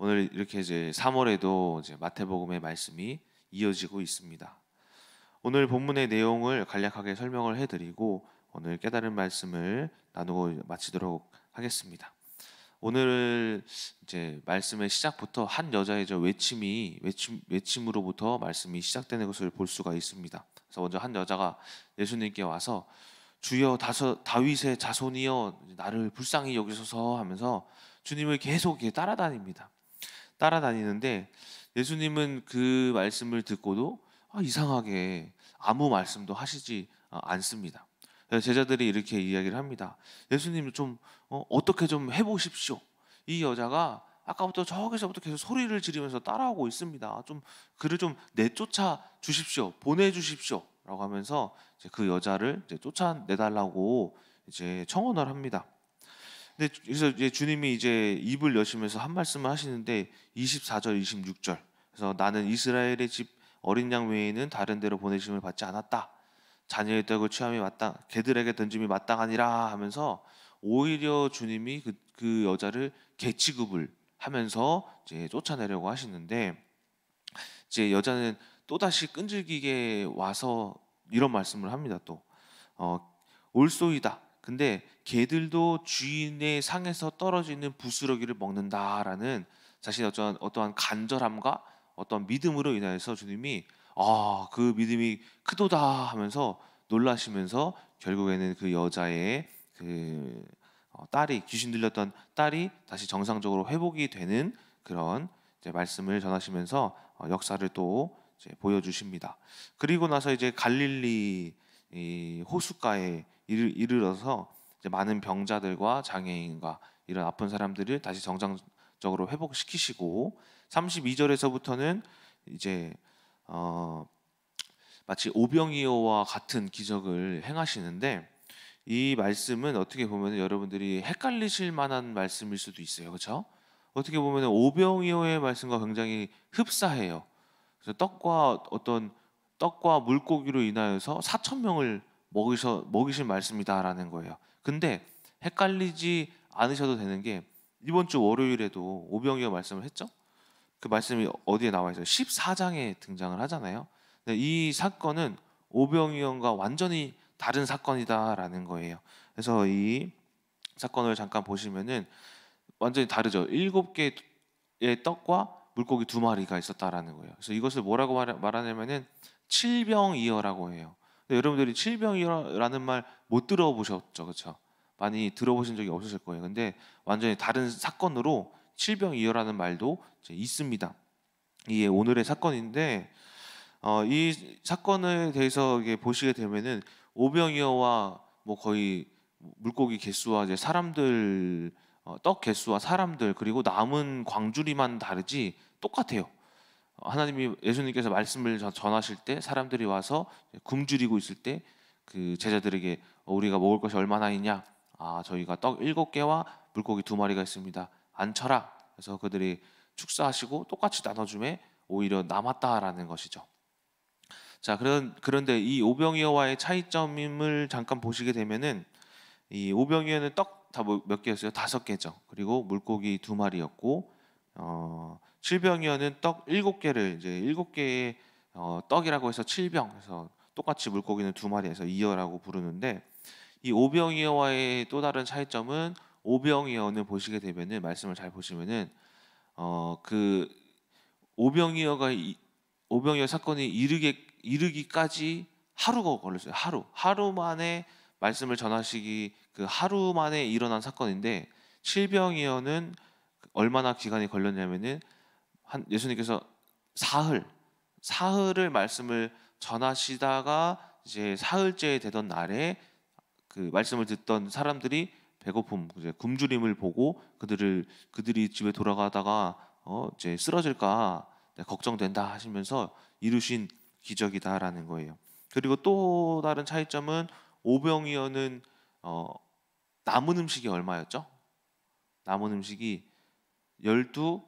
오늘 이렇게 이제 3월에도 이제 마태복음의 말씀이 이어지고 있습니다. 오늘 본문의 내용을 간략하게 설명을 해드리고 오늘 깨달은 말씀을 나누고 마치도록 하겠습니다. 오늘 이제 말씀의 시작부터 한 여자의 외침으로부터 말씀이 시작되는 것을 볼 수가 있습니다. 그래서 먼저 한 여자가 예수님께 와서 주여 다윗의 자손이여 나를 불쌍히 여기소서 하면서 주님을 계속 따라다니는데 예수님은 그 말씀을 듣고도 이상하게 아무 말씀도 하시지 않습니다. 제자들이 이렇게 이야기를 합니다. 예수님 좀 어떻게 좀 해보십시오. 이 여자가 아까부터 저기서부터 계속 소리를 지르면서 따라오고 있습니다. 좀 그를 좀 내쫓아 주십시오. 보내주십시오. 라고 하면서 이제 그 여자를 이제 쫓아내달라고 이제 청혼을 합니다. 근데 그래서 이제 주님이 이제 입을 여시면서 한 말씀을 하시는데 24절, 26절. 그래서 나는 이스라엘의 집 어린 양 외에는 다른 데로 보내심을 받지 않았다. 자녀의 떡을 취함이 개들에게 던짐이 마땅하니라 하면서 오히려 주님이 그 여자를 개취급을 하면서 이제 쫓아내려고 하시는데 이제 여자는 또다시 끈질기게 와서 이런 말씀을 합니다. 또 올소이다. 근데 개들도 주인의 상에서 떨어지는 부스러기를 먹는다라는 자신의 어떠한 간절함과 어떤 믿음으로 인하여서 주님이 그 믿음이 크도다 하면서 놀라시면서 결국에는 그 여자의 딸이 귀신 들렸던 딸이 다시 정상적으로 회복이 되는 그런 이제 말씀을 전하시면서 역사를 또 이제 보여주십니다. 그리고 나서 이제 갈릴리 호숫가에 이르러서 이제 많은 병자들과 장애인과 이런 아픈 사람들을 다시 정상적으로 회복시키시고 32절에서부터는 이제 마치 오병이어와 같은 기적을 행하시는데 이 말씀은 어떻게 보면 여러분들이 헷갈리실 만한 말씀일 수도 있어요. 그렇죠? 어떻게 보면 오병이어의 말씀과 굉장히 흡사해요. 그래서 떡과 물고기로 인하여서 4천 명을 먹이신 말씀이다라는 거예요. 근데 헷갈리지 않으셔도 되는 게 이번 주 월요일에도 오병이어 말씀을 했죠. 그 말씀이 어디에 나와 있어요? 14장에 등장을 하잖아요. 근데 이 사건은 오병이어과 완전히 다른 사건이다라는 거예요. 그래서 이 사건을 잠깐 보시면은 완전히 다르죠. 7개의 떡과 물고기 2마리가 있었다라는 거예요. 그래서 이것을 뭐라고 말하냐면은 칠병이어라고 해요. 근데 여러분들이 칠병이어라는 말 못 들어보셨죠, 그렇죠? 많이 들어보신 적이 없으실 거예요. 근데 완전히 다른 사건으로 칠병이어라는 말도 이제 있습니다. 이게 오늘의 사건인데 이 사건에 대해서 이게 보시게 되면은 오병이어와 뭐 거의 물고기 개수와 이제 사람들 떡 개수와 사람들 그리고 남은 광주리만 다르지 똑같아요. 하나님이 예수님께서 말씀을 전하실 때 사람들이 와서 굶주리고 있을 때 그 제자들에게 우리가 먹을 것이 얼마나 있냐? 저희가 떡 7개와 물고기 2마리가 있습니다. 앉혀라. 그래서 그들이 축사하시고 똑같이 나눠줌에 오히려 남았다라는 것이죠. 자, 그런데 이 오병이어와의 차이점을 잠깐 보시게 되면은 이 오병이어는 떡 다 몇 개였어요? 5개죠. 그리고 물고기 2마리였고 칠병이어는 떡 7개를 이제 7개의 떡이라고 해서 칠병. 그래서 똑같이 물고기는 2마리에서 이어라고 부르는데 이 오병이어와의 또 다른 차이점은 오병이어는 보시게 되면은 말씀을 잘 보시면은 그 오병이어 사건이 이르기까지 하루가 걸렸어요. 하루 만에 말씀을 전하시기 그 하루 만에 일어난 사건인데 칠병이어는 얼마나 기간이 걸렸냐면은 예수님께서 사흘을 말씀을 전하시다가 이제 사흘째 되던 날에 그 말씀을 듣던 사람들이 배고픔, 이제 굶주림을 보고 그들이 집에 돌아가다가 이제 쓰러질까 걱정된다 하시면서 이루신 기적이다라는 거예요. 그리고 또 다른 차이점은 오병이어는 남은 음식이 얼마였죠? 남은 음식이 12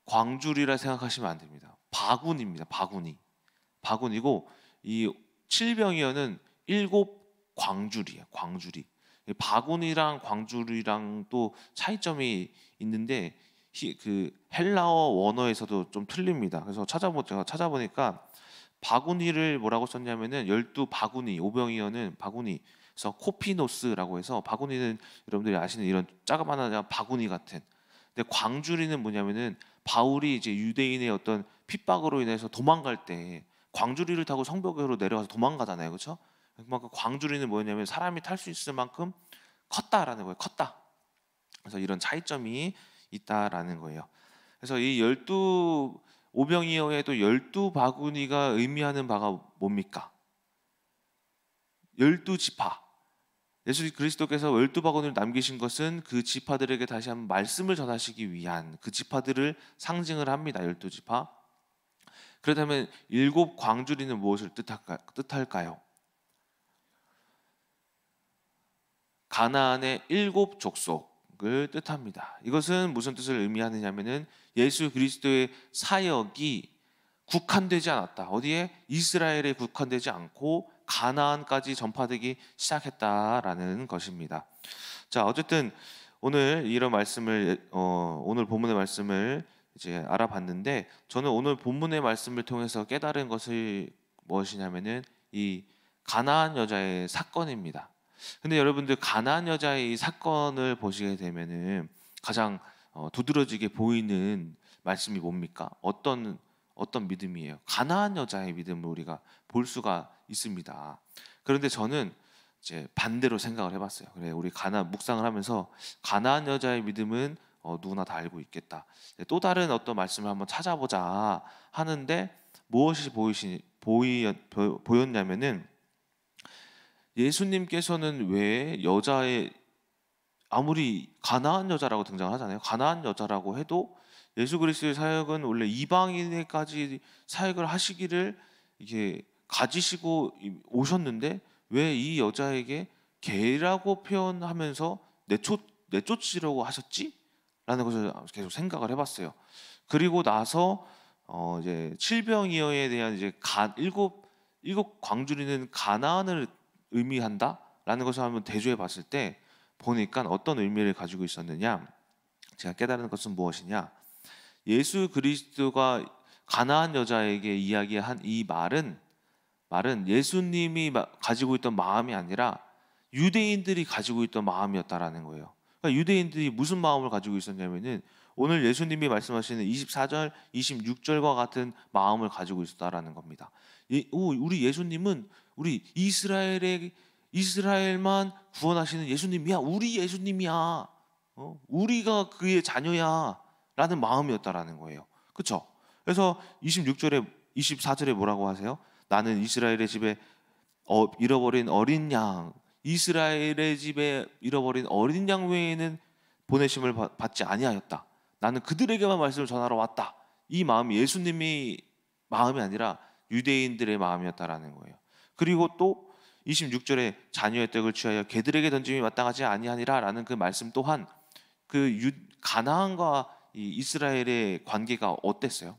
광줄이라 생각하시면 안 됩니다. 바구니입니다. 바구니고 이 칠병이어는 7 광줄이에요. 광줄이. 바구니랑 광줄이랑 또 차이점이 있는데 그 헬라어 원어에서도 좀 틀립니다. 그래서 제가 찾아보니까 바구니를 뭐라고 썼냐면은 12바구니, 오병이어는 바구니. 그래서 코피노스라고 해서 바구니는 여러분들이 아시는 이런 자그마한 바구니 같은. 근데 광주리는 뭐냐면은 바울이 이제 유대인의 어떤 핍박으로 인해서 도망갈 때 광주리를 타고 성벽으로 내려가서 도망가잖아요. 그렇죠? 그만큼 광주리는 뭐냐면 사람이 탈 수 있을 만큼 컸다라는 거예요. 컸다. 그래서 이런 차이점이 있다라는 거예요. 그래서 이 12오병이어에도 12바구니가 의미하는 바가 뭡니까? 12지파. 예수 그리스도께서 12바구니를 남기신 것은 그 지파들에게 다시 한번 말씀을 전하시기 위한 그 지파들을 상징을 합니다. 12지파. 그렇다면 7광주리는 무엇을 뜻할까요? 가나안의 7족속을 뜻합니다. 이것은 무슨 뜻을 의미하느냐면은 예수 그리스도의 사역이 국한되지 않았다. 어디에? 이스라엘에 국한되지 않고 가나안까지 전파되기 시작했다라는 것입니다. 자, 어쨌든 오늘 이런 말씀을 오늘 본문의 말씀을 이제 알아봤는데, 저는 오늘 본문의 말씀을 통해서 깨달은 것이 무엇이냐면은 이 가나안 여자의 사건입니다. 근데 여러분들 가나안 여자의 이 사건을 보시게 되면은 가장 두드러지게 보이는 말씀이 뭡니까? 어떤 믿음이에요? 가나안 여자의 믿음을 우리가 볼 수가 있습니다. 그런데 저는 이제 반대로 생각을 해봤어요. 그래, 우리 묵상을 하면서 가나안 여자의 믿음은 누구나 다 알고 있겠다. 또 다른 어떤 말씀을 한번 찾아보자 하는데 무엇이 보였냐면은 예수님께서는 왜 여자의 아무리 가나안 여자라고 등장하잖아요. 가나안 여자라고 해도 예수 그리스도의 사역은 원래 이방인에까지 사역을 하시기를 이게 가지시고 오셨는데 왜 이 여자에게 개라고 표현하면서 내쫓으려고 하셨지? 라는 것을 계속 생각을 해봤어요. 그리고 나서 이제 칠병이어에 대한 이제 일곱 광주리는 가나안을 의미한다라는 것을 한번 대조해 봤을 때 보니까 어떤 의미를 가지고 있었느냐? 제가 깨달은 것은 무엇이냐? 예수 그리스도가 가나안 여자에게 이야기한 이 말은 예수님이 가지고 있던 마음이 아니라 유대인들이 가지고 있던 마음이었다라는 거예요. 그러니까 유대인들이 무슨 마음을 가지고 있었냐면은 오늘 예수님이 말씀하시는 24절, 26절과 같은 마음을 가지고 있었다라는 겁니다. 우리 예수님은 우리 이스라엘만 구원하시는 예수님이야. 우리 예수님이야. 우리가 그의 자녀야라는 마음이었다라는 거예요. 그렇죠? 그래서 24절에 뭐라고 하세요? 나는 이스라엘의 집에 잃어버린 어린 양, 이스라엘의 집에 잃어버린 어린 양 외에는 보내심을 받지 아니하였다. 나는 그들에게만 말씀을 전하러 왔다. 이 마음이 예수님의 마음이 아니라 유대인들의 마음이었다라는 거예요. 그리고 또 26절에 자녀의 떡을 취하여 개들에게 던짐이 마땅하지 아니하니라라는 그 말씀 또한 그 가나안과 이 이스라엘의 관계가 어땠어요?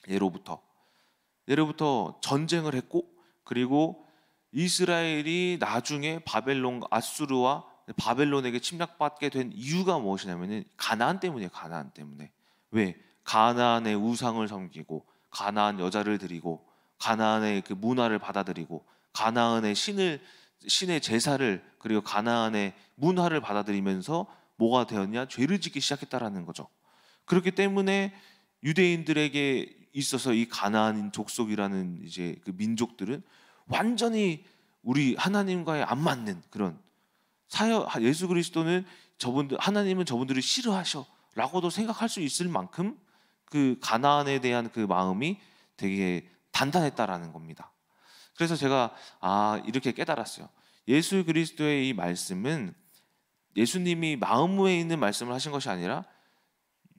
예로부터 전쟁을 했고, 그리고 이스라엘이 나중에 아수르와 바벨론에게 침략받게 된 이유가 무엇이냐면은 가나안 때문이에요. 가나안 때문에. 왜? 가나안의 우상을 섬기고 가나안 여자를 드리고 가나안의 그 문화를 받아들이고 가나안의 신의 제사를 그리고 가나안의 문화를 받아들이면서 뭐가 되었냐? 죄를 짓기 시작했다라는 거죠. 그렇기 때문에 유대인들에게 있어서 이 가나안 족속이라는 이제 그 민족들은 완전히 우리 하나님과의 안 맞는 그런 예수 그리스도는 하나님은 저분들을 싫어하셔라고도 생각할 수 있을 만큼 그 가나안에 대한 그 마음이 되게 단단했다라는 겁니다. 그래서 제가 이렇게 깨달았어요. 예수 그리스도의 이 말씀은 예수님이 마음에 있는 말씀을 하신 것이 아니라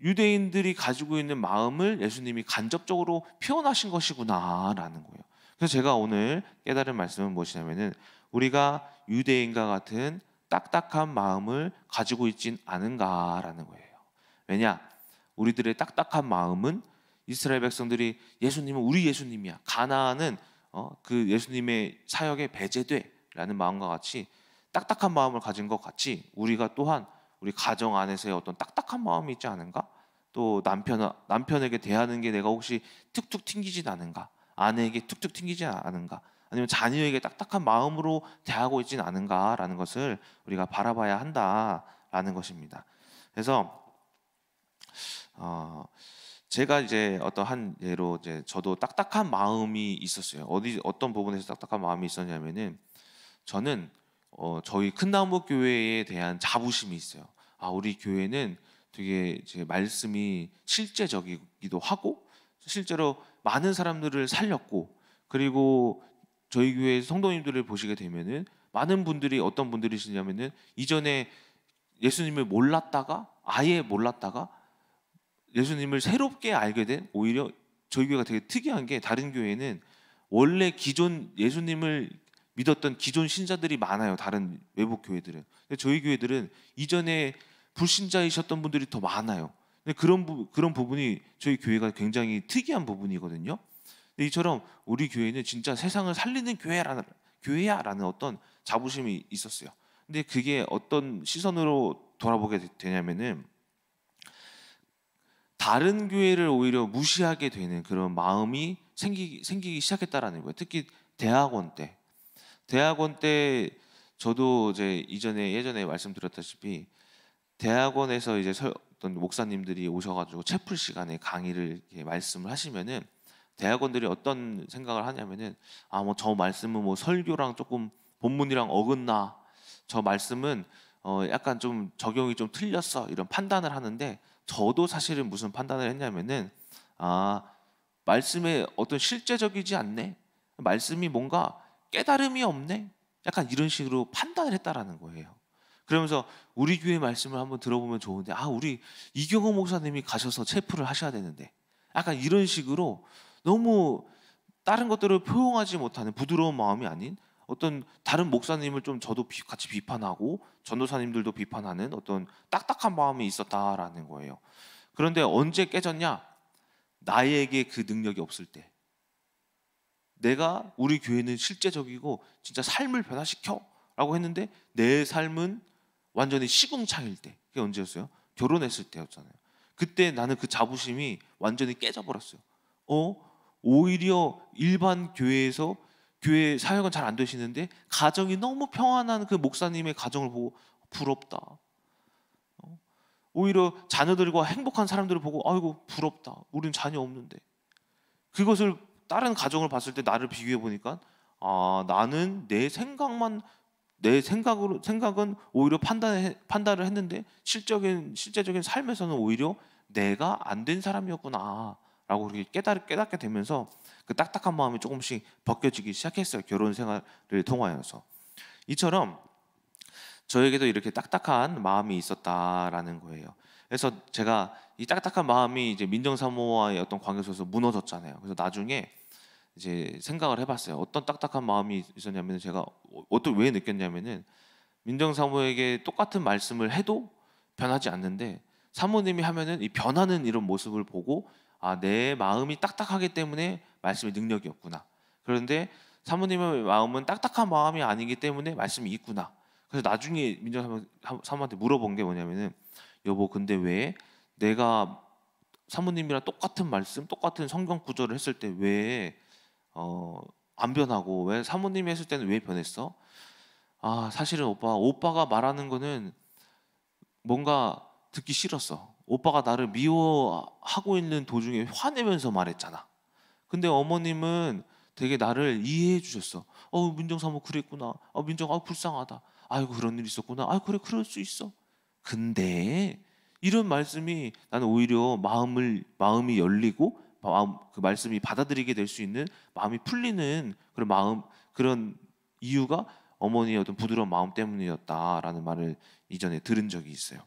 유대인들이 가지고 있는 마음을 예수님이 간접적으로 표현하신 것이구나라는 거예요. 그래서 제가 오늘 깨달은 말씀은 무엇이냐면은 우리가 유대인과 같은 딱딱한 마음을 가지고 있진 않은가라는 거예요. 왜냐? 우리들의 딱딱한 마음은 이스라엘 백성들이 예수님은 우리 예수님이야. 가나안은 그 예수님의 사역에 배제돼라는 마음과 같이 딱딱한 마음을 가진 것 같이 우리가 또한 우리 가정 안에서의 어떤 딱딱한 마음이 있지 않은가? 또 남편에게 대하는 게 내가 혹시 툭툭 튕기진 않은가? 아내에게 툭툭 튕기지 않은가? 아니면 자녀에게 딱딱한 마음으로 대하고 있진 않은가라는 것을 우리가 바라봐야 한다라는 것입니다. 그래서 제가 이제 어떤 예로 이제 저도 딱딱한 마음이 있었어요. 어떤 부분에서 딱딱한 마음이 있었냐면은 저는 저희 큰나무 교회에 대한 자부심이 있어요. 우리 교회는 되게 이제 말씀이 실제적이기도 하고 실제로 많은 사람들을 살렸고, 그리고 저희 교회 성도님들을 보시게 되면은 많은 분들이 어떤 분들이시냐면은 이전에 예수님을 아예 몰랐다가 예수님을 새롭게 알게 된, 오히려 저희 교회가 되게 특이한 게 다른 교회는 원래 기존 예수님을 믿었던 기존 신자들이 많아요. 다른 외국 교회들은. 근데 저희 교회들은 이전에 불신자이셨던 분들이 더 많아요. 근데 그런 부분이 저희 교회가 굉장히 특이한 부분이거든요. 근데 이처럼 우리 교회는 진짜 세상을 살리는 교회야라는 어떤 자부심이 있었어요. 근데 그게 어떤 시선으로 돌아보게 되냐면은 다른 교회를 오히려 무시하게 되는 그런 마음이 생기기 시작했다라는 거예요. 특히 대학원 때 저도 이제 예전에 말씀드렸다시피 대학원에서 이제 어떤 목사님들이 오셔가지고 채플 시간에 강의를 이렇게 말씀을 하시면은 대학원들이 어떤 생각을 하냐면은 뭐 저 말씀은 뭐 설교랑 조금 본문이랑 어긋나, 저 말씀은 약간 좀 적용이 좀 틀렸어, 이런 판단을 하는데, 저도 사실은 무슨 판단을 했냐면은 말씀에 어떤 실제적이지 않네, 말씀이 뭔가 깨달음이 없네, 약간 이런 식으로 판단을 했다라는 거예요. 그러면서 우리 교회 말씀을 한번 들어보면 좋은데 우리 이경호 목사님이 가셔서 체프를 하셔야 되는데, 약간 이런 식으로 너무 다른 것들을 포용하지 못하는 부드러운 마음이 아닌 어떤 다른 목사님을 좀 저도 같이 비판하고 전도사님들도 비판하는 어떤 딱딱한 마음이 있었다라는 거예요. 그런데 언제 깨졌냐? 나에게 그 능력이 없을 때, 내가 우리 교회는 실제적이고 진짜 삶을 변화시켜 라고 했는데 내 삶은 완전히 시궁창일 때, 그게 언제였어요? 결혼했을 때였잖아요. 그때 나는 그 자부심이 완전히 깨져버렸어요. 오히려 일반 교회에서 교회 사역은 잘 안 되시는데 가정이 너무 평안한 그 목사님의 가정을 보고 부럽다. 오히려 자녀들과 행복한 사람들을 보고 아이고 부럽다. 우린 자녀 없는데. 그것을 다른 가정을 봤을 때 나를 비교해 보니까 나는 내 생각은 오히려 판단을 했는데 실제적인 삶에서는 오히려 내가 안 된 사람이었구나라고 그렇게 깨닫게 되면서 그 딱딱한 마음이 조금씩 벗겨지기 시작했어요. 결혼 생활을 통하여서. 이처럼 저에게도 이렇게 딱딱한 마음이 있었다라는 거예요. 그래서 제가 이 딱딱한 마음이 이제 민정사모와의 어떤 관계 속에서 무너졌잖아요. 그래서 나중에 이제 생각을 해봤어요. 어떤 딱딱한 마음이 있었냐면, 제가 왜 느꼈냐면은 민정사모에게 똑같은 말씀을 해도 변하지 않는데 사모님이 하면은 이 변하는 이런 모습을 보고 내 마음이 딱딱하기 때문에 말씀의 능력이 없구나. 그런데 사모님의 마음은 딱딱한 마음이 아니기 때문에 말씀이 있구나. 그래서 나중에 민정사모한테 물어본 게 뭐냐면은, 여보 근데 왜 내가 사모님이랑 똑같은 말씀, 똑같은 성경 구절을 했을 때 왜 안 변하고 왜 사모님이 했을 때는 왜 변했어? 사실은 오빠가 말하는 거는 뭔가 듣기 싫었어. 오빠가 나를 미워하고 있는 도중에 화내면서 말했잖아. 근데 어머님은 되게 나를 이해해 주셨어. 민정사모 그랬구나. 민정 불쌍하다. 아이고 그런 일 있었구나. 그래 그럴 수 있어. 근데 이런 말씀이 나는 오히려 마음이 열리고 그 말씀이 받아들이게 될 수 있는 마음이 풀리는 그런 이유가 어머니의 어떤 부드러운 마음 때문이었다라는 말을 이전에 들은 적이 있어요.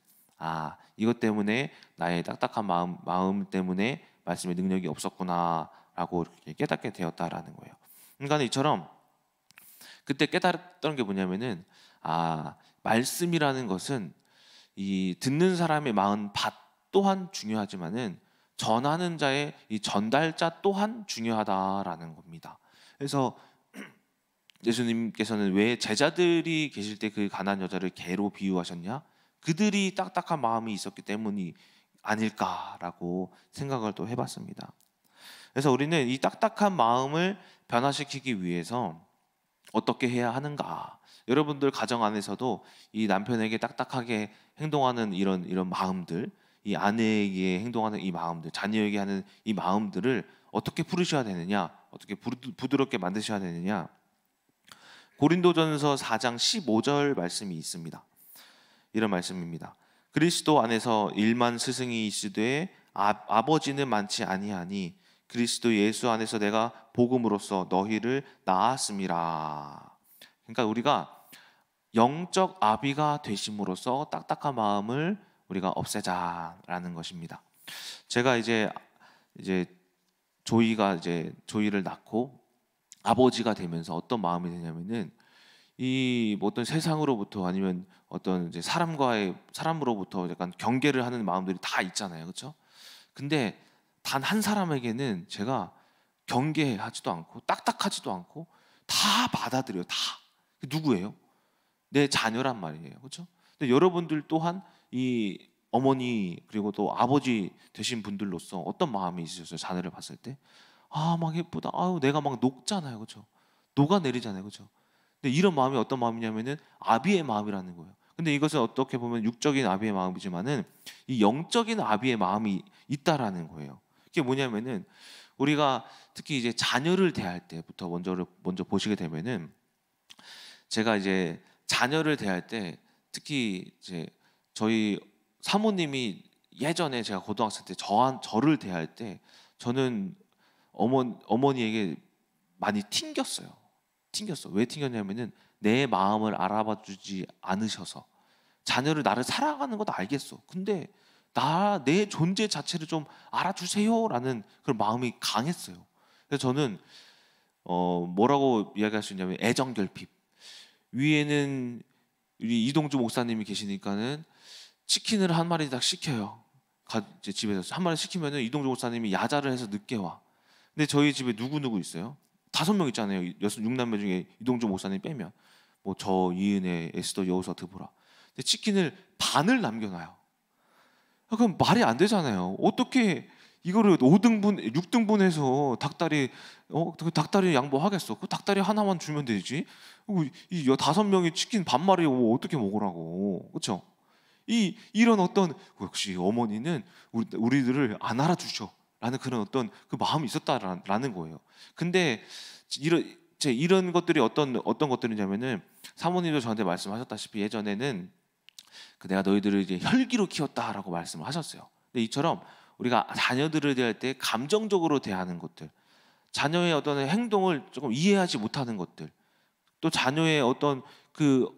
이것 때문에 나의 딱딱한 마음 때문에 말씀의 능력이 없었구나라고 이렇게 깨닫게 되었다라는 거예요. 그러니까 이처럼 그때 깨달았던 게 뭐냐면은 말씀이라는 것은 이 듣는 사람의 마음 또한 중요하지만은 전하는 자의 이 전달자 또한 중요하다라는 겁니다. 그래서 예수님께서는 왜 제자들이 계실 때 그 가난한 여자를 개로 비유하셨냐? 그들이 딱딱한 마음이 있었기 때문이 아닐까라고 생각을 또 해봤습니다. 그래서 우리는 이 딱딱한 마음을 변화시키기 위해서 어떻게 해야 하는가? 여러분들 가정 안에서도 이 남편에게 딱딱하게 행동하는 이런 마음들, 이 아내에게 행동하는 이 마음들, 자녀에게 하는 이 마음들을 어떻게 풀으셔야 되느냐? 어떻게 부드럽게 만드셔야 되느냐? 고린도전서 4장 15절 말씀이 있습니다. 이런 말씀입니다. 그리스도 안에서 일만 스승이 있으되 아버지는 많지 아니하니 그리스도 예수 안에서 내가 복음으로써 너희를 낳았음이라. 그러니까 우리가 영적 아비가 되심으로써 딱딱한 마음을 우리가 없애자라는 것입니다. 제가 이제 조이를 낳고 아버지가 되면서 어떤 마음이 되냐면은 이 어떤 세상으로부터 아니면 어떤 이제 사람으로부터 약간 경계를 하는 마음들이 다 있잖아요, 그렇죠? 근데 단 한 사람에게는 제가 경계하지도 않고 딱딱하지도 않고 다 받아들여요. 다. 누구예요? 내 자녀란 말이에요, 그렇죠? 근데 여러분들 또한 이 어머니 그리고 또 아버지 되신 분들로서 어떤 마음이 있으셨어요? 자녀를 봤을 때, 아, 막 예쁘다. 아유, 내가 막 녹잖아요, 그렇죠? 녹아내리잖아요, 그렇죠? 근데 이런 마음이 어떤 마음이냐면은 아비의 마음이라는 거예요. 근데 이것은 어떻게 보면 육적인 아비의 마음이지만은 이 영적인 아비의 마음이 있다라는 거예요. 그게 뭐냐면은 우리가 특히 이제 자녀를 대할 때부터 먼저 보시게 되면은, 제가 이제 자녀를 대할 때 특히 이제 저희 사모님이 예전에 제가 고등학생 때 저를 대할 때 저는 어머니에게 많이 튕겼어요. 왜 튕겼냐면은 내 마음을 알아봐 주지 않으셔서. 자녀를 나를 사랑하는 것도 알겠어. 근데 내 존재 자체를 좀 알아주세요라는 그런 마음이 강했어요. 그래서 저는 뭐라고 이야기할 수 있냐면 애정결핍. 위에는 우리 이동주 목사님이 계시니까는 치킨을 한 마리 딱 시켜요. 이제 집에서 한 마리 시키면은 이동주 목사님이 야자를 해서 늦게 와. 근데 저희 집에 누구 있어요? 5명 있잖아요. 6남매 중에 이동주 목사님 빼면 뭐 저 이은혜, 에스더, 여호서, 드보라. 근데 치킨을 반을 남겨놔요. 그럼 말이 안 되잖아요. 어떻게 이거를 5등분, 6등분해서 그 닭다리 양보하겠어? 그 닭다리 하나만 주면 되지. 이 5명이 치킨 반마리 어떻게 먹으라고, 그렇죠? 이런 어떤, 역시 어머니는 우리들을 안 알아주셔라는 그런 어떤 그 마음이 있었다라는 거예요. 근데 이런 것들이 어떤 것들이냐면은 사모님도 저한테 말씀하셨다시피 예전에는 내가 너희들을 이제 혈기로 키웠다라고 말씀을 하셨어요. 근데 이처럼 우리가 자녀들을 대할 때 감정적으로 대하는 것들, 자녀의 어떤 행동을 조금 이해하지 못하는 것들, 또 자녀의 어떤 그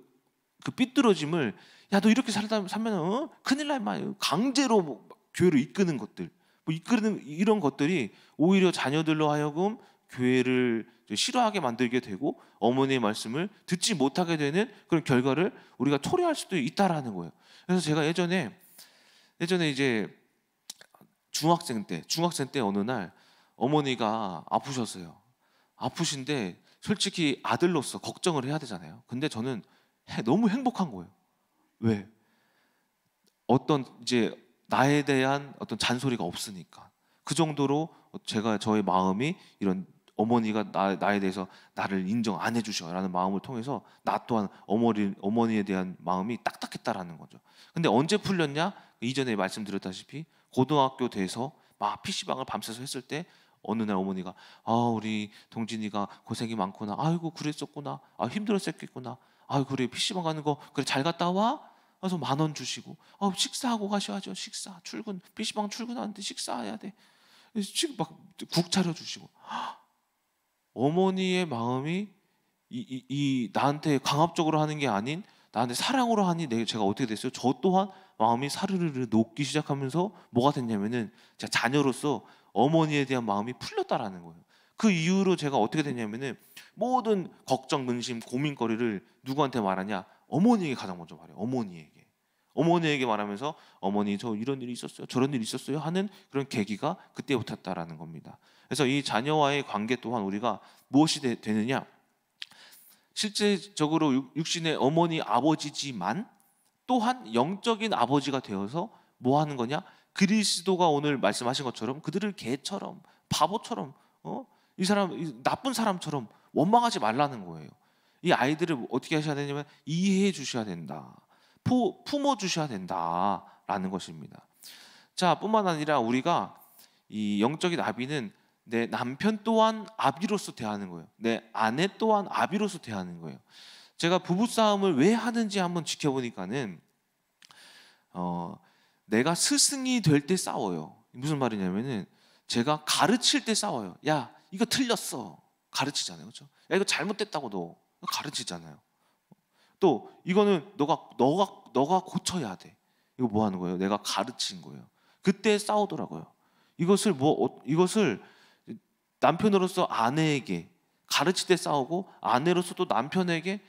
삐뚤어짐을, 야, 너 이렇게 살면 큰일 날 마, 강제로 교회를 이끄는 것들, 이끄는 이런 것들이 오히려 자녀들로 하여금 교회를 싫어하게 만들게 되고 어머니의 말씀을 듣지 못하게 되는 그런 결과를 우리가 초래할 수도 있다라는 거예요. 그래서 제가 예전에 이제 중학생 때 어느 날 어머니가 아프셨어요. 아프신데 솔직히 아들로서 걱정을 해야 되잖아요. 근데 저는 너무 행복한 거예요. 왜? 어떤 이제 나에 대한 어떤 잔소리가 없으니까. 그 정도로 저의 마음이 이런 어머니가 나에 대해서 나를 인정 안 해주셔라는 마음을 통해서 나 또한 어머니에 대한 마음이 딱딱했다라는 거죠. 근데 언제 풀렸냐? 이전에 말씀드렸다시피 고등학교 돼서 막 PC방을 밤새서 했을 때 어느 날 어머니가, 아, 우리 동진이가 고생이 많구나. 아이고, 그랬었구나. 아, 힘들었었겠구나. 아, 그래, PC방 가는 거 그래 잘 갔다 와. 그래서 10,000원 주시고, 식사하고 가셔야죠. 식사, PC방 출근하는데 식사해야 돼. 지금 막 국 차려주시고. 어머니의 마음이 나한테 강압적으로 하는 게 아닌 나한테 사랑으로 하니 제가 어떻게 됐어요? 저 또한 마음이 사르르르 녹기 시작하면서 뭐가 됐냐면은 제가 자녀로서 어머니에 대한 마음이 풀렸다라는 거예요. 그 이후로 제가 어떻게 됐냐면은 모든 걱정, 근심, 고민거리를 누구한테 말하냐? 어머니에게 가장 먼저 말해요. 어머니에게 말하면서, 어머니, 저 이런 일이 있었어요, 저런 일이 있었어요 하는 그런 계기가 그때부터였다라는 겁니다. 그래서 이 자녀와의 관계 또한 우리가 무엇이 되느냐? 실제적으로 육신의 어머니, 아버지지만 또한 영적인 아버지가 되어서 뭐 하는 거냐? 그리스도가 오늘 말씀하신 것처럼 그들을 개처럼 바보처럼 이 사람 나쁜 사람처럼 원망하지 말라는 거예요. 이 아이들을 어떻게 하셔야 되냐면 이해해 주셔야 된다. 품어 주셔야 된다라는 것입니다. 자, 뿐만 아니라 우리가 이 영적인 아비는 내 남편 또한 아비로서 대하는 거예요. 내 아내 또한 아비로서 대하는 거예요. 제가 부부싸움을 왜 하는지 한번 지켜보니까는 내가 스승이 될 때 싸워요. 무슨 말이냐면은 제가 가르칠 때 싸워요. 야, 이거 틀렸어. 가르치잖아요. 그렇죠? 야, 이거 잘못됐다고 너 가르치잖아요. 또 이거는 너가 고쳐야 돼. 이거 뭐 하는 거예요? 내가 가르친 거예요. 그때 싸우더라고요. 이것을 남편으로서 아내에게 가르칠 때 싸우고, 아내로서 또 남편에게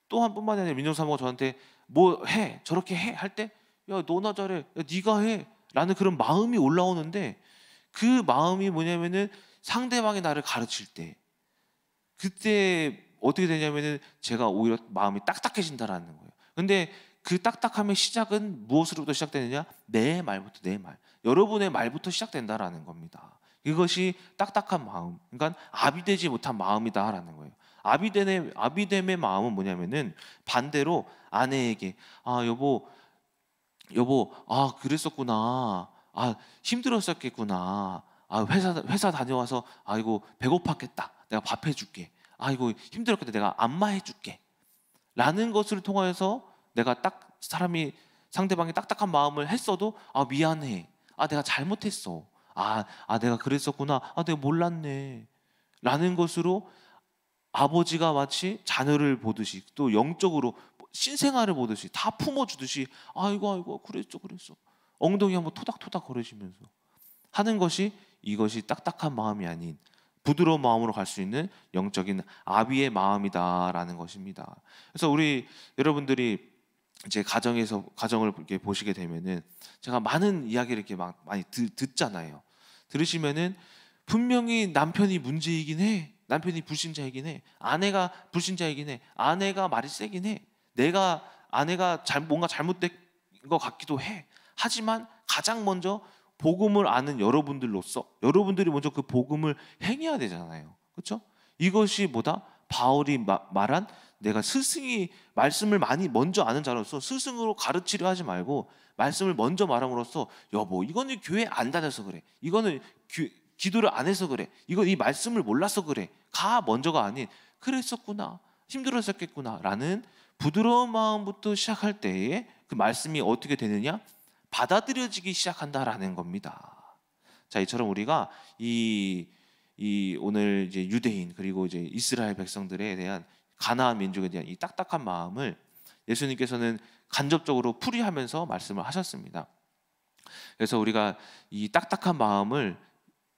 또한 뿐만이 아니라 민정사모가 저한테 뭐 해, 저렇게 해 할 때 야, 너나 잘해, 야, 네가 해 라는 그런 마음이 올라오는데, 그 마음이 뭐냐면은 상대방이 나를 가르칠 때, 그때 어떻게 되냐면은 제가 오히려 마음이 딱딱해진다라는 거예요. 근데 그 딱딱함의 시작은 무엇으로부터 시작되느냐? 내 말부터, 내 말, 여러분의 말부터 시작된다라는 겁니다. 이것이 딱딱한 마음, 그러니까 아비되지 못한 마음이다라는 거예요. 아비됨의 마음은 뭐냐면은 반대로 아내에게 여보, 그랬었구나, 힘들었었겠구나, 회사 다녀와서 이거 배고팠겠다, 내가 밥 해줄게, 이거 힘들었겠다, 내가 안마해줄게 라는 것을 통하여서 내가 상대방이 딱딱한 마음을 했어도 미안해, 내가 잘못했어, 내가 그랬었구나, 내가 몰랐네 라는 것으로 아버지가 마치 자녀를 보듯이, 또 영적으로 신생아를 보듯이 다 품어주듯이 아이고 그랬어 엉덩이 한번 토닥토닥 거리시면서 하는 것이, 이것이 딱딱한 마음이 아닌 부드러운 마음으로 갈 수 있는 영적인 아비의 마음이다라는 것입니다. 그래서 우리 여러분들이 이제 가정을 이렇게 보시게 되면은, 제가 많은 이야기를 이렇게 많이 듣잖아요. 들으시면은 분명히 남편이 문제이긴 해, 남편이 불신자이긴 해, 아내가 불신자이긴 해, 아내가 말이 세긴 해, 아내가 뭔가 잘못된 것 같기도 해. 하지만 가장 먼저 복음을 아는 여러분들이 먼저 그 복음을 행해야 되잖아요. 그렇죠? 이것이 뭐다? 바울이 말한, 내가 스승이 말씀을 많이 먼저 아는 자로서 스승으로 가르치려 하지 말고 말씀을 먼저 말함으로써, 여보, 이거는 교회 안 다녀서 그래, 이거는 기도를 안 해서 그래, 이 말씀을 몰라서 그래, 먼저가 아닌 그랬었구나, 힘들었었겠구나 라는 부드러운 마음부터 시작할 때에 그 말씀이 어떻게 되느냐? 받아들여지기 시작한다라는 겁니다. 자, 이처럼 우리가 오늘 이제 유대인 그리고 이제 이스라엘 백성들에 대한, 가나안 민족에 대한 이 딱딱한 마음을 예수님께서는 간접적으로 풀이하면서 말씀을 하셨습니다. 그래서 우리가 이 딱딱한 마음을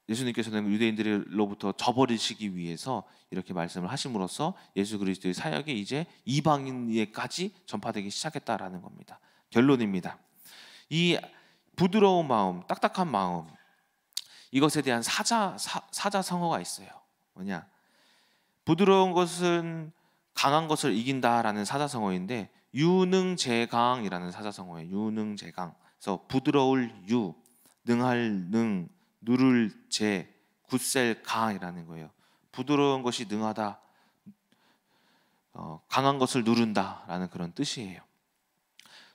예수님께서는 유대인들로부터 저버리시기 위해서 이렇게 말씀을 하심으로써 예수 그리스도의 사역이 이제 이방인에까지 전파되기 시작했다라는 겁니다. 결론입니다. 이 부드러운 마음, 딱딱한 마음, 이것에 대한 사자성어가 있어요. 뭐냐? 부드러운 것은 강한 것을 이긴다라는 사자성어인데, 유능제강이라는 사자성어예요. 유능제강. 그래서 부드러울 유, 능할 능, 누를 제, 굳셀 강이라는 거예요. 부드러운 것이 능하다, 강한 것을 누른다라는 그런 뜻이에요.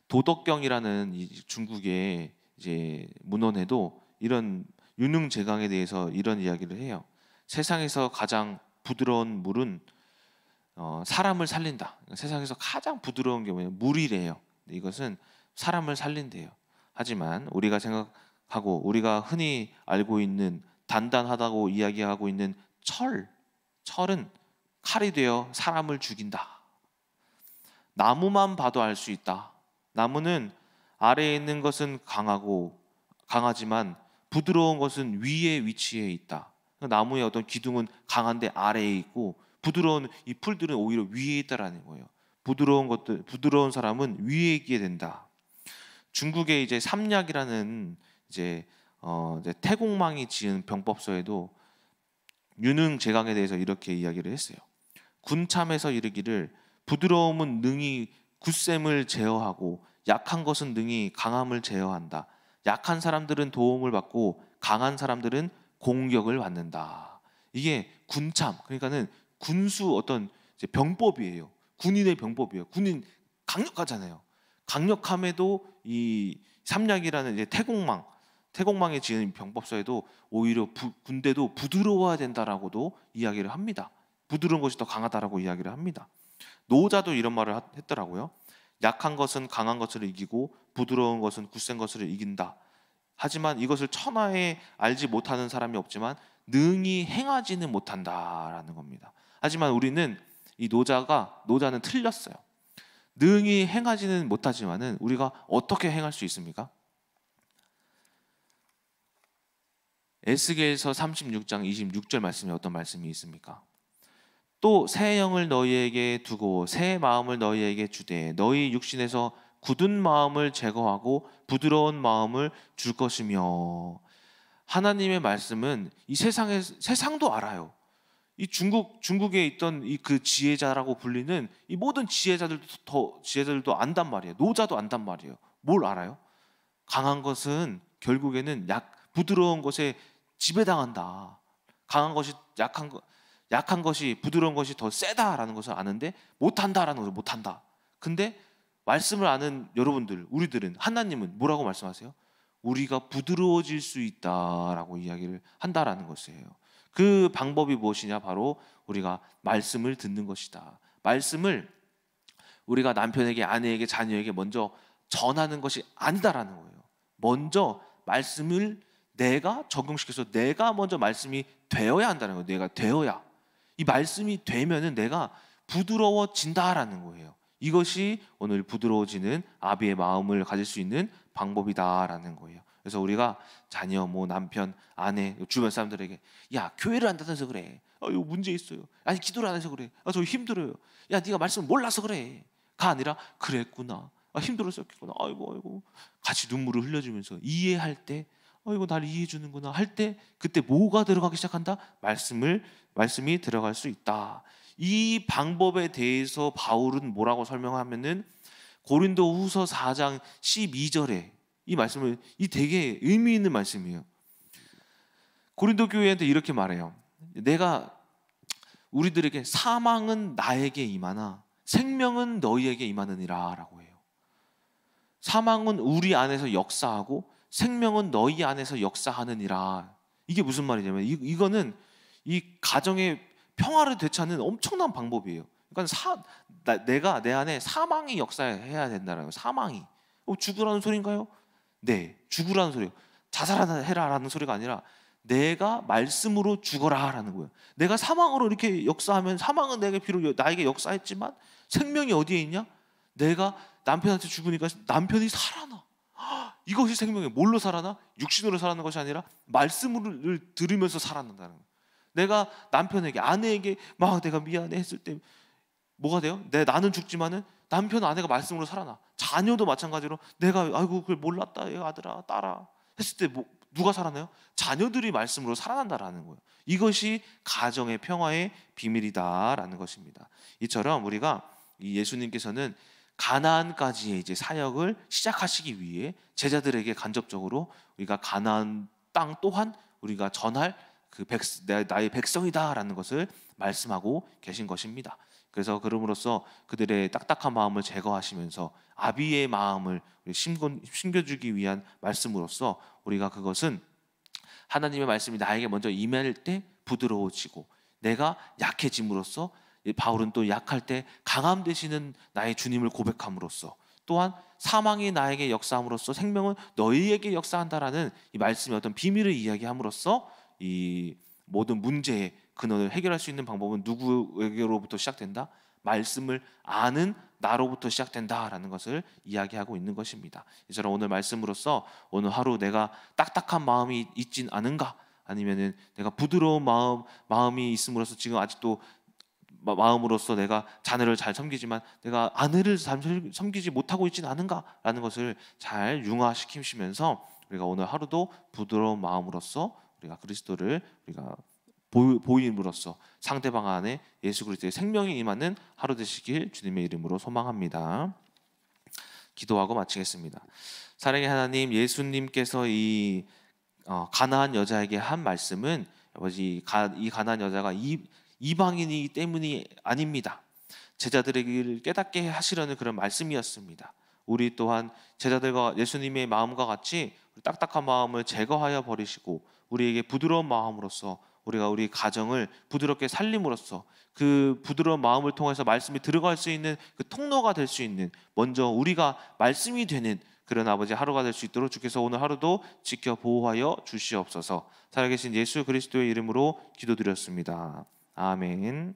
도덕경이라는 중국의 이제 문헌에도 이런 유능제강에 대해서 이런 이야기를 해요. 세상에서 가장 부드러운 물은 사람을 살린다. 세상에서 가장 부드러운 게 뭐냐면 물이래요. 이것은 사람을 살린대요. 하지만 우리가 생각하고 우리가 흔히 알고 있는, 단단하다고 이야기하고 있는 철은 칼이 되어 사람을 죽인다. 나무만 봐도 알 수 있다. 나무는 아래에 있는 것은 강하지만 부드러운 것은 위에 위치해 있다. 나무의 어떤 기둥은 강한데 아래에 있고, 부드러운 이 풀들은 오히려 위에 있다라는 거예요. 부드러운 사람은 위에 있게 된다. 중국의 이제 삼약이라는 이제 태공망이 지은 병법서에도 유능제강에 대해서 이렇게 이야기를 했어요. 군참에서 이르기를, 부드러움은 능히 굳셈을 제어하고 약한 것은 능히 강함을 제어한다. 약한 사람들은 도움을 받고 강한 사람들은 공격을 받는다. 이게 군참, 그러니까는 군수 어떤 이제 병법이에요. 군인의 병법이에요. 군인 강력하잖아요. 강력함에도 이 삼약이라는 이제 태공망에 지은 병법서에도 오히려 군대도 부드러워야 된다라고도 이야기를 합니다. 부드러운 것이 더 강하다라고 이야기를 합니다. 노자도 이런 말을 했더라고요. 약한 것은 강한 것을 이기고 부드러운 것은 굳센 것을 이긴다. 하지만 이것을 천하에 알지 못하는 사람이 없지만 능히 행하지는 못한다라는 겁니다. 하지만 우리는 이 노자는 틀렸어요. 능히 행하지는 못하지만은 우리가 어떻게 행할 수 있습니까? 에스겔서 36장 26절 말씀에 어떤 말씀이 있습니까? 또 새 영을 너희에게 두고 새 마음을 너희에게 주되 너희 육신에서 굳은 마음을 제거하고 부드러운 마음을 줄 것이며. 하나님의 말씀은 이 세상도 알아요. 이 중국에 있던 이 그 지혜자라고 불리는 이 모든 지혜자들도 안단 말이에요. 노자도 안단 말이에요. 뭘 알아요? 강한 것은 결국에는 부드러운 것에 지배당한다. 약한 것이 부드러운 것이 더 세다라는 것을 아는데 못한다라는 것을 못한다. 근데 말씀을 아는 여러분들, 우리들은, 하나님은 뭐라고 말씀하세요? 우리가 부드러워질 수 있다라고 이야기를 한다라는 것이에요. 그 방법이 무엇이냐? 바로 우리가 말씀을 듣는 것이다. 말씀을 우리가 남편에게, 아내에게, 자녀에게 먼저 전하는 것이 아니다라는 거예요. 먼저 말씀을 내가 적용시켜서 내가 먼저 말씀이 되어야 한다는 거예요. 내가 되어야. 이 말씀이 되면은 내가 부드러워진다라는 거예요. 이것이 오늘 부드러워지는 아비의 마음을 가질 수 있는 방법이다라는 거예요. 그래서 우리가 자녀, 남편, 아내, 주변 사람들에게 야, 교회를 안 다녀서 그래. 이거 문제 있어요. 아니, 기도를 안 해서 그래. 저 힘들어요. 야, 네가 말씀을 몰라서 그래. 가 아니라 그랬구나. 힘들었었겠구나. 아이고. 같이 눈물을 흘려주면서 이해할 때 이거 날 이해해 주는구나 할 때 그때 뭐가 들어가기 시작한다? 말씀이 들어갈 수 있다. 이 방법에 대해서 바울은 뭐라고 설명하면은 고린도후서 4장 12절에 이 말씀을 되게 의미 있는 말씀이에요. 고린도 교회한테 이렇게 말해요. 내가 우리들에게 사망은 나에게 임하나 생명은 너희에게 임하느니라라고 해요. 사망은 우리 안에서 역사하고 생명은 너희 안에서 역사하느니라. 이게 무슨 말이냐면 이거는 이 가정의 평화를 되찾는 엄청난 방법이에요. 그러니까 내가 내 안에 사망이 역사해야 된다는 거예요. 사망이. 죽으라는 소리인가요? 네, 죽으라는 소리예요. 자살해라라는 소리가 아니라 내가 말씀으로 죽어라라는 거예요. 내가 사망으로 이렇게 역사하면 사망은 나에게 역사했지만 생명이 어디에 있냐? 내가 남편한테 죽으니까 남편이 살아나. 이것이 생명이에요. 뭘로 살아나? 육신으로 살아나는 것이 아니라 말씀을 들으면서 살아난다는 거예요. 내가 남편에게, 아내에게 막 내가 미안해 했을 때 뭐가 돼요? 나는 죽지만은 남편, 아내가 말씀으로 살아나. 자녀도 마찬가지로 내가 아이고 그걸 몰랐다, 아들아, 딸아 했을 때 누가 살아나요? 자녀들이 말씀으로 살아난다라는 거예요. 이것이 가정의 평화의 비밀이다라는 것입니다. 이처럼 우리가 예수님께서는 가나안까지의 이제 사역을 시작하시기 위해 제자들에게 간접적으로 우리가 가나안 땅 또한 우리가 전할 나의 백성이다라는 것을 말씀하고 계신 것입니다. 그래서 그럼으로써 그들의 딱딱한 마음을 제거하시면서 아비의 마음을 심겨주기 위한 말씀으로써 우리가 그것은 하나님의 말씀이 나에게 먼저 임할 때 부드러워지고 내가 약해짐으로써 바울은 또 약할 때 강함 되시는 나의 주님을 고백함으로써 또한 사망이 나에게 역사함으로써 생명은 너희에게 역사한다라는 이 말씀의 어떤 비밀을 이야기함으로써 이 모든 문제의 근원을 해결할 수 있는 방법은 누구에게로부터 시작된다? 말씀을 아는 나로부터 시작된다라는 것을 이야기하고 있는 것입니다. 이처럼 오늘 말씀으로써 오늘 하루 내가 딱딱한 마음이 있진 않은가? 아니면은 내가 부드러운 마음이 있음으로써 지금 아직도 마음으로서 내가 자녀를 잘 섬기지만 내가 아내를 잘 섬기지 못하고 있지는 않은가라는 것을 잘 융화시키시면서 우리가 오늘 하루도 부드러운 마음으로서 우리가 그리스도를 우리가 보임으로써 상대방 안에 예수 그리스도의 생명이 임하는 하루 되시길 주님의 이름으로 소망합니다. 기도하고 마치겠습니다. 사랑의 하나님, 예수님께서 이 가나안 여자에게 한 말씀은 아버지 이 가나안 여자가 이방인이기 때문이 아닙니다. 제자들에게 깨닫게 하시려는 그런 말씀이었습니다. 우리 또한 제자들과 예수님의 마음과 같이 딱딱한 마음을 제거하여 버리시고 우리에게 부드러운 마음으로서 우리가 우리 가정을 부드럽게 살림으로써 그 부드러운 마음을 통해서 말씀이 들어갈 수 있는 그 통로가 될 수 있는, 먼저 우리가 말씀이 되는 그런 아버지 하루가 될 수 있도록 주께서 오늘 하루도 지켜 보호하여 주시옵소서. 살아계신 예수 그리스도의 이름으로 기도드렸습니다. 아멘.